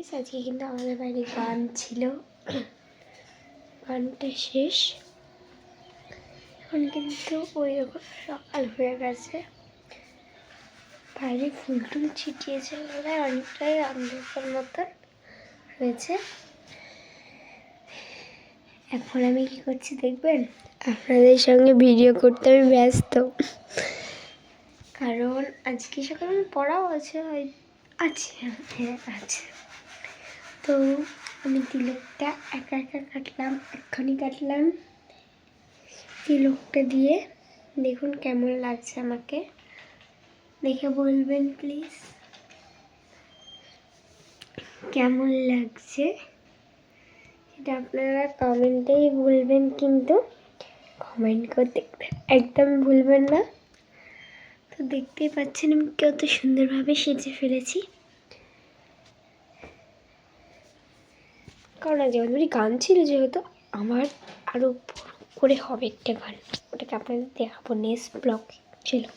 আজকে কিন্তু আমাদের বাড়ি গান ছিল, গানটা শেষ। এখন কিন্তু ওই রকম সকাল হয়ে গেছে, বাইরে ফুল টুল ছিটিয়েছে বলে অনেকটাই অন্ধকার মতন হয়েছে। এখন আমি কি করছি দেখবেন, আপনাদের সঙ্গে ভিডিও করতে আমি ব্যস্ত, কারণ আজকে সকালে পড়াও আছে, আছে। তো আমি তিলকটা একা কাটলাম, এক্ষুনি কাটলাম। তিলকটা দিয়ে দেখুন কেমন লাগছে, আমাকে দেখে বলবেন প্লিজ কেমন লাগছে, সেটা আপনারা কমেন্টেই বলবেন, কিন্তু কমেন্ট করতে একদম ভুলবেন না। তো দেখতেই পাচ্ছেন আমি কত সুন্দরভাবে সেজে ফেলেছি, কারণ আজ আমাদের গান ছিল, যেহেতু আমার আরও করে হবে একটা গান, ওটাকে আপনাদের দেখাবো নেক্সট ব্লগে। চলো।